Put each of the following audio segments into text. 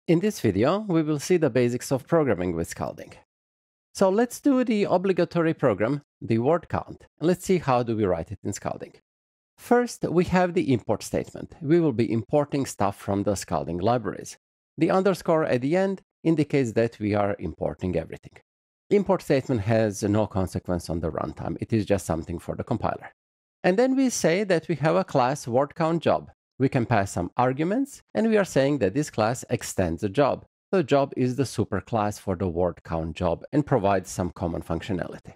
In this video, we will see the basics of programming with Scalding. So let's do the obligatory program, the word count, and let's see how do we write it in Scalding. First, we have the import statement. We will be importing stuff from the Scalding libraries. The underscore at the end indicates that we are importing everything. The import statement has no consequence on the runtime. It is just something for the compiler. And then we say that we have a class word count job. We can pass some arguments, and we are saying that this class extends a job. The job is the superclass for the word count job and provides some common functionality.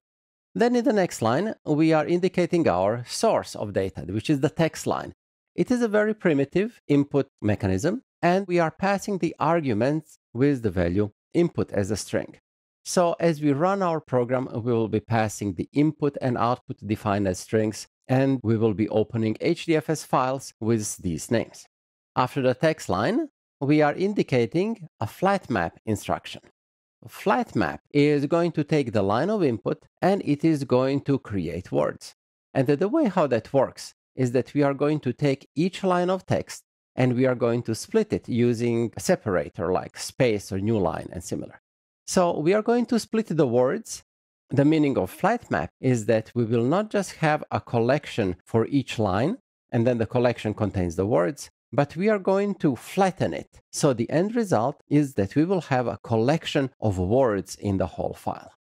Then in the next line, we are indicating our source of data, which is the text line. It is a very primitive input mechanism, and we are passing the arguments with the value input as a string. So as we run our program, we will be passing the input and output defined as strings, and we will be opening HDFS files with these names. After the text line, we are indicating a flat map instruction. A flat map is going to take the line of input and it is going to create words. And the way how that works is that we are going to take each line of text and we are going to split it using a separator like space or new line and similar. So we are going to split the words. The meaning of flat map is that we will not just have a collection for each line, and then the collection contains the words, but we are going to flatten it. So the end result is that we will have a collection of words in the whole file.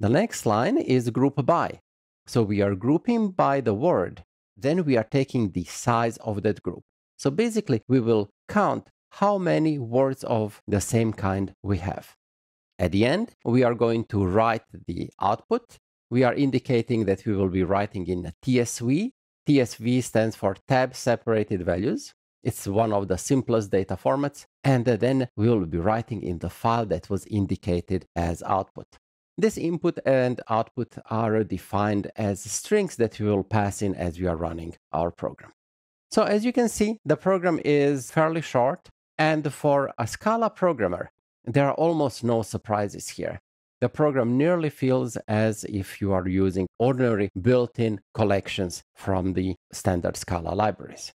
The next line is group by. So we are grouping by the word, then we are taking the size of that group. So basically, we will count how many words of the same kind we have. At the end, we are going to write the output. We are indicating that we will be writing in TSV. TSV stands for tab separated values. It's one of the simplest data formats. And then we will be writing in the file that was indicated as output. This input and output are defined as strings that we will pass in as we are running our program. So as you can see, the program is fairly short. And for a Scala programmer, there are almost no surprises here. The program nearly feels as if you are using ordinary built-in collections from the standard Scala libraries.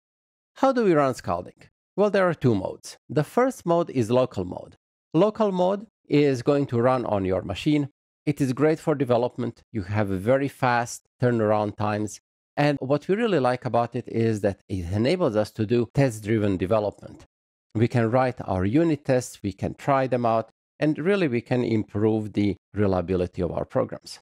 How do we run Scalding? Well, there are two modes. The first mode is local mode. Local mode is going to run on your machine. It is great for development. You have very fast turnaround times. And what we really like about it is that it enables us to do test-driven development. We can write our unit tests, we can try them out, and really we can improve the reliability of our programs.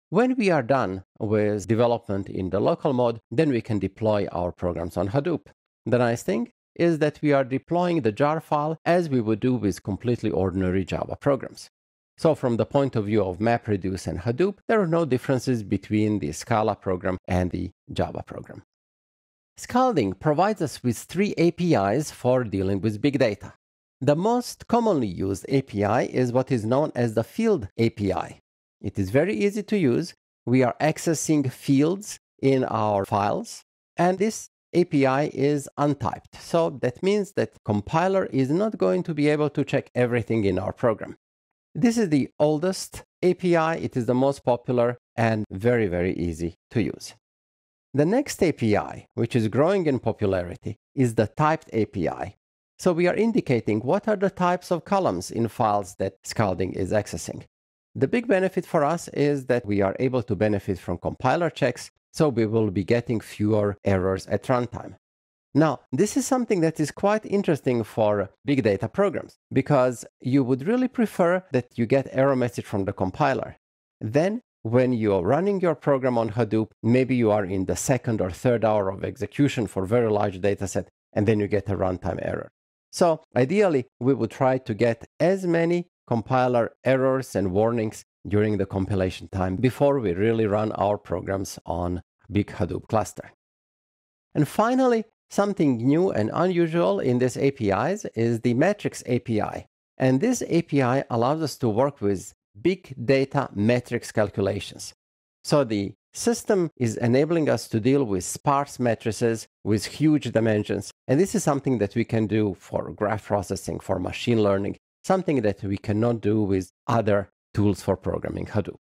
When we are done with development in the local mode, then we can deploy our programs on Hadoop. The nice thing is that we are deploying the jar file as we would do with completely ordinary Java programs. So from the point of view of MapReduce and Hadoop, there are no differences between the Scala program and the Java program. Scalding provides us with three APIs for dealing with big data. The most commonly used API is what is known as the field API. It is very easy to use. We are accessing fields in our files, and this API is untyped. So that means that compiler is not going to be able to check everything in our program. This is the oldest API. It is the most popular and very, very easy to use. The next API, which is growing in popularity, is the typed API. So we are indicating what are the types of columns in files that Scalding is accessing. The big benefit for us is that we are able to benefit from compiler checks, so we will be getting fewer errors at runtime. Now, this is something that is quite interesting for big data programs, because you would really prefer that you get error message from the compiler. Then, when you are running your program on Hadoop, maybe you are in the second or third hour of execution for a very large data set, and then you get a runtime error. So ideally, we would try to get as many compiler errors and warnings during the compilation time before we really run our programs on big Hadoop cluster. And finally, something new and unusual in these APIs is the metrics API. And this API allows us to work with big data metrics calculations. So the system is enabling us to deal with sparse matrices with huge dimensions. And this is something that we can do for graph processing, for machine learning, something that we cannot do with other tools for programming Hadoop.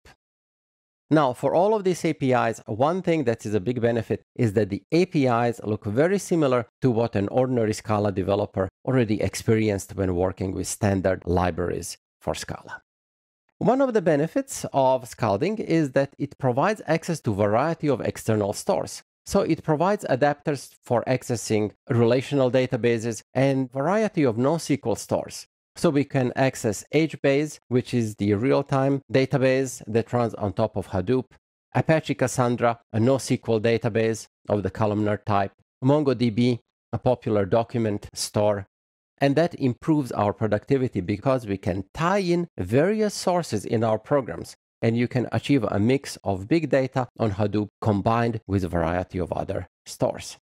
Now, for all of these APIs, one thing that is a big benefit is that the APIs look very similar to what an ordinary Scala developer already experienced when working with standard libraries for Scala. One of the benefits of Scalding is that it provides access to a variety of external stores. So it provides adapters for accessing relational databases and variety of NoSQL stores. So we can access HBase, which is the real-time database that runs on top of Hadoop, Apache Cassandra, a NoSQL database of the columnar type, MongoDB, a popular document store, and that improves our productivity because we can tie in various sources in our programs, and you can achieve a mix of big data on Hadoop combined with a variety of other stores.